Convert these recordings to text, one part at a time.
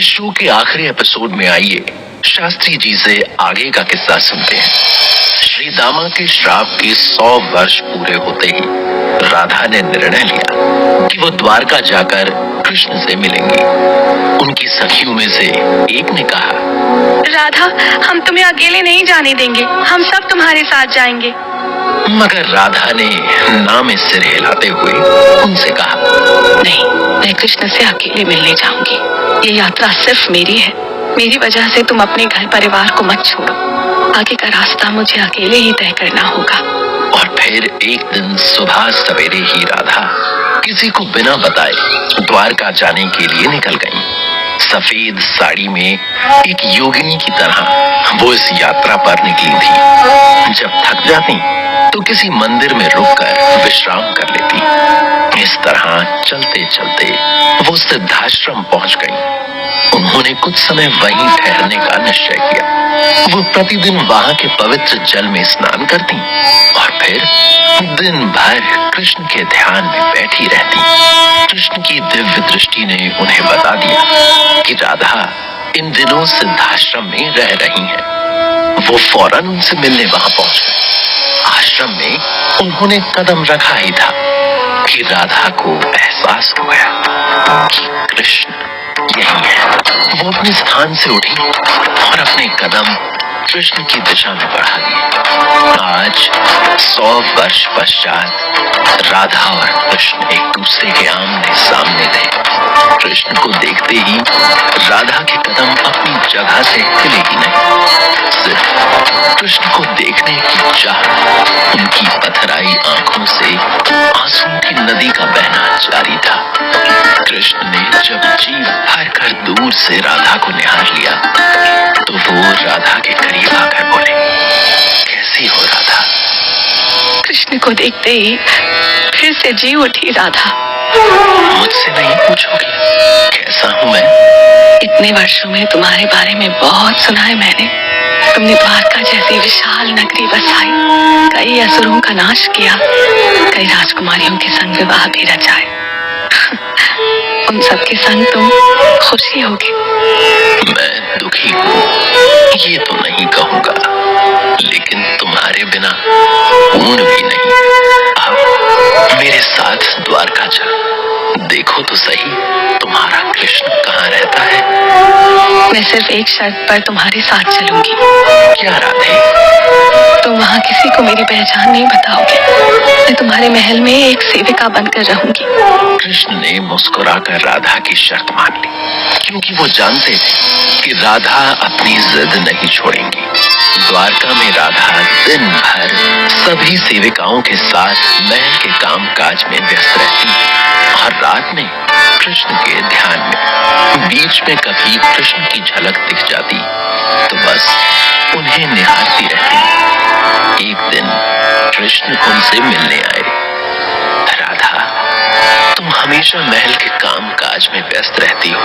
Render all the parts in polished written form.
इस शो के आखिरी एपिसोड में आइए शास्त्री जी से आगे का किस्सा सुनते हैं। श्री दामा के श्राप के 100 वर्ष पूरे होते ही राधा ने निर्णय लिया कि वो द्वारका जाकर कृष्ण से मिलेंगी। उनकी सखियों में से एक ने कहा, राधा, हम तुम्हें अकेले नहीं जाने देंगे, हम सब तुम्हारे साथ जाएंगे। मगर राधा ने ना में सिर हिलाते हुए उनसे कहा, नहीं, मैं कृष्ण से अकेले मिलने जाऊंगी। ये यात्रा सिर्फ मेरी है, मेरी वजह से तुम अपने घर परिवार को मत छोड़ो। आगे का रास्ता मुझे अकेले ही तय करना होगा। और फिर एक दिन सुबह सवेरे ही राधा किसी को बिना बताए द्वारका जाने के लिए निकल गईं। सफेद साड़ी में एक योगिनी की तरह वो इस यात्रा पर निकली थी। जब थक जाती तो किसी मंदिर में रुककर विश्राम कर लेती। इस तरह चलते चलते वो सिद्धाश्रम पहुंच गईं। उन्होंने कुछ समय वहीं ठहरने का निश्चय किया। वो प्रतिदिन वहां के पवित्र जल में स्नान करती और फिर दिन भर कृष्ण के ध्यान में बैठी रहती। कृष्ण की दिव्य दृष्टि ने उन्हें बता दिया कि राधा इन दिनों सिद्धाश्रम में रह रही हैं। वो फौरन उनसे मिलने वहां पहुंच गए। आश्रम में उन्होंने कदम रखा ही था कि राधा को एहसास हो गया कि कृष्ण यही है। वो अपने स्थान से उठी और अपने कदम कृष्ण की दिशा में बढ़ा दिए। आज 100 वर्ष पश्चात राधा और कृष्ण एक दूसरे के आमने सामने थे। कृष्ण को देखते ही राधा के कदम अपनी जगह से हिले ही नहीं। सिर्फ कृष्ण को देखने की चाह, उनकी पथराई आंखों से आंसुओं की नदी का बहना जारी था। कृष्ण ने जब जी भर कर दूर से राधा को निहार लिया तो वो राधा के करीब आकर बोले, कैसी हो राधा? कृष्ण को देखते ही फिर से जी उठी राधा। मुझसे नहीं पूछोगी कैसा हूँ मैं? इतने वर्षों में तुम्हारे बारे में बहुत सुना है मैंने। तुमने द्वारका जैसी विशाल नगरी बसाई, कई असुरों का नाश किया, कई राजकुमारियों के संग विवाह भी रचाए। उन सबके संग तुम खुशी होगी। मैं दुखी हूँ ये तो नहीं कहूँगा, लेकिन तुम्हारे बिना पूर्ण भी नहीं। अब मेरे साथ द्वारका चलो, देखो तो सही तुम्हारा कृष्ण कहाँ रहता है। मैं सिर्फ एक शर्त पर तुम्हारे साथ चलूंगी। क्या राधे? तुम वहाँ किसी को मेरी पहचान नहीं बताओगे। मैं तुम्हारे महल में एक सेविका बनकर रहूंगी। कृष्ण ने मुस्कुराकर राधा की शर्त मान ली, क्योंकि वो जानते थे कि राधा अपनी जिद नहीं छोड़ेंगी। द्वारका में राधा दिन भर सभी सेविकाओं के साथ महल के काम काज में व्यस्त रहती और रात में कृष्ण के ध्यान में। बीच में कभी कृष्ण की झलक दिख जाती तो बस उन्हें निहारती रहती। एक दिन कृष्ण उनसे मिलने आए। राधा, तुम हमेशा महल के काम काज में व्यस्त रहती हो।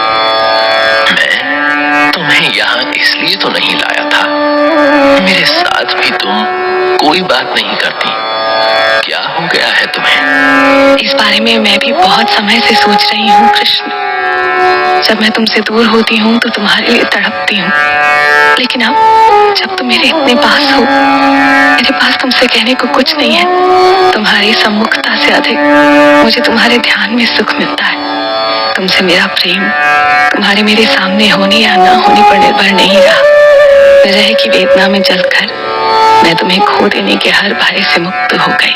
मैं तुम्हें यहाँ इसलिए तो नहीं लाया था। मेरे साथ भी तुम कोई बात नहीं करती। क्या हो गया है तुम्हें? इस बारे में मैं भी बहुत समय से सोच रही हूँ कृष्ण। जब मैं तुमसे दूर होती हूँ तो तुम्हारे लिए तड़पती हूँ, लेकिन अब जब तुम मेरे इतने पास हो, मेरे पास तुमसे कहने को कुछ नहीं है। तुम्हारी सम्मुखता से अधिक मुझे तुम्हारे ध्यान में सुख मिलता है। तुमसे मेरा प्रेम तुम्हारे मेरे सामने होने या ना होने पर निर्भर नहीं रहा। विरह की वेदना में जलकर मैं तुम्हें खो देने के हर भय से मुक्त हो गई।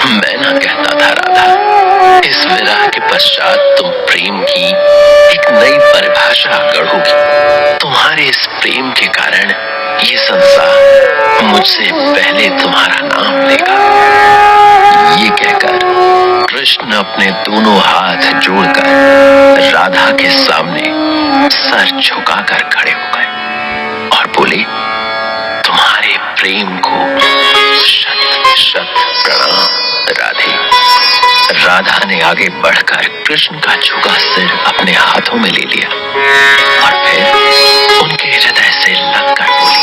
मैं ना कहता था राधा, इस विरह के पश्चात तुम प्रेम की एक नई परिभाषा गढ़ोगी। तुम्हारे इस प्रेम के कारण ये संसार मुझसे पहले तुम्हारा नाम लेगा। ये कहकर कृष्ण अपने दोनों हाथ जोड़कर राधा के सामने सर झुकाकर खड़े हो गए और बोले, तुम्हारे प्रेम को शत शत प्रणाम राधे। राधा ने आगे बढ़कर कृष्ण का झुका सिर अपने हाथों में ले लिया और फिर उनके हृदय से लगकर बोली,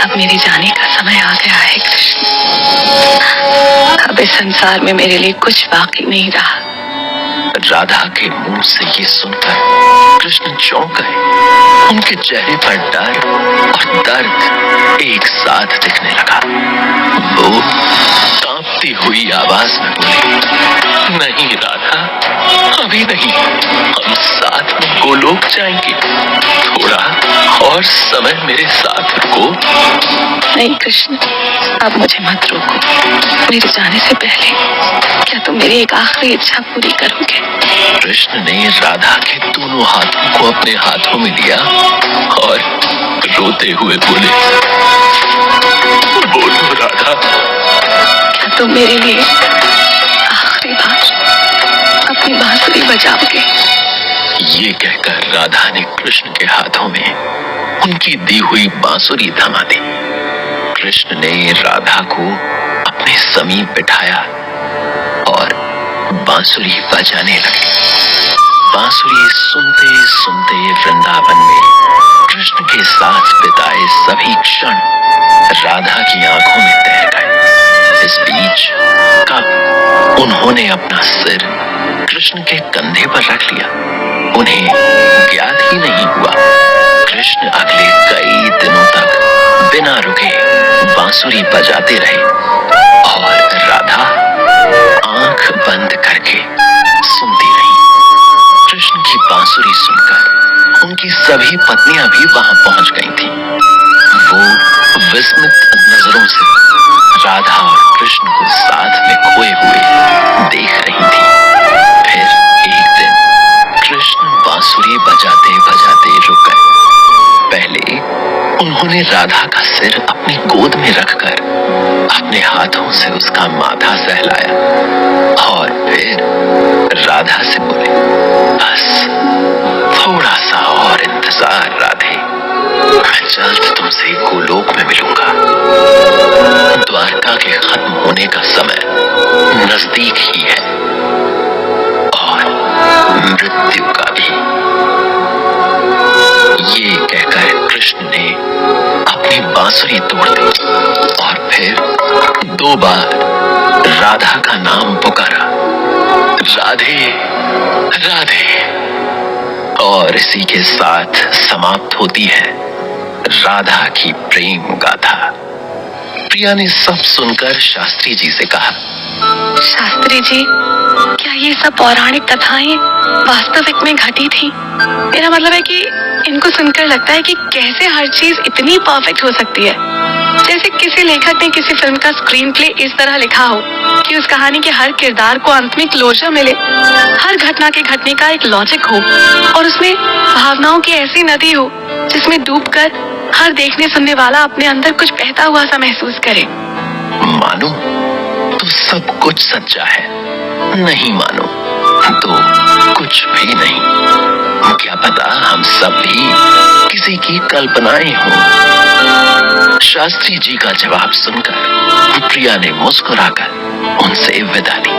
अब मेरे जाने का समय आ गया है कृष्ण। अब इस संसार में मेरे लिए कुछ बाकी नहीं रहा। राधा के मुंह से ये सुनकर कृष्ण चौंक गए। उनके चेहरे पर डर और दर्द एक साथ दिखने लगा। वो कांपती हुई आवाज में बोले, नहीं राधा, अभी नहीं, हम साथ में गोलोक जाएंगे, थोड़ा और समय मेरे साथ रुको। नहीं कृष्ण, अब मुझे मत रोको। मेरे जाने से पहले क्या तुम मेरी एक आखिरी इच्छा पूरी करोगे? कृष्ण ने राधा के दोनों हाथों को अपने हाथों में लिया और रोते हुए बोले, बोलो राधा, क्या तुम मेरे लिए आखिरी बार अपनी बांसुरी बजाओगे? ये कहकर राधा ने कृष्ण के हाथों में उनकी दी हुई बांसुरी थमा दी। कृष्ण ने राधा को अपने समीप बिठाया और बांसुरी बजाने लगे। बांसुरी सुनते सुनते वृंदावन में कृष्ण के साथ बिताए सभी क्षण राधा की आंखों में तैर गए। इस बीच कब उन्होंने अपना सिर कृष्ण के कंधे पर रख लिया, उन्हें ज्ञात ही नहीं हुआ। कृष्ण अगले कई दिनों तक बिना रुके बांसुरी बजाते रहे और राधा आंख बंद करके सुनती रही। कृष्ण की बांसुरी सुनकर उनकी सभी पत्नियां भी वहां पहुंच गई थीं। वो विस्मित नजरों से राधा और कृष्ण को साथ में खोए हुए देख रही थीं। फिर एक दिन कृष्ण बांसुरी बजाते बजाते रुक गए। पहले उन्होंने राधा का सिर अपनी गोद में रखकर अपने हाथों से उसका माथा सहलाया और फिर राधा से बोले, बस थोड़ा सा और इंतजार राधे, मैं जल्द तुमसे गोलोक में मिलूंगा। द्वारका के खत्म होने का समय नजदीक ही है और मृत्यु का भी। ये कहकर कृष्ण ने अपनी बांसुरी तोड़ दी और फिर 2 बार राधा का नाम पुकारा, राधे राधे। और इसी के साथ समाप्त होती है राधा की प्रेम गाथा। प्रिया ने सब सुनकर शास्त्री जी से कहा, शास्त्री जी, क्या ये सब पौराणिक कथाएं वास्तविक में घटी थी? मेरा मतलब है कि इनको सुनकर लगता है कि कैसे हर चीज इतनी परफेक्ट हो सकती है। जैसे किसी लेखक ने किसी फिल्म का स्क्रीन प्ले इस तरह लिखा हो कि उस कहानी के हर किरदार को अंत में क्लोजर मिले, हर घटना के घटने का एक लॉजिक हो और उसमें भावनाओं की ऐसी नदी हो जिसमें डूबकर हर देखने सुनने वाला अपने अंदर कुछ बहता हुआ सा महसूस करे। मानो तो सब कुछ सच्चा है, नहीं मानो तो कुछ भी नहीं। क्या पता हम सब भी किसी की कल्पनाएं हों। शास्त्री जी का जवाब सुनकर प्रिया ने मुस्कुराकर उनसे विदा ली।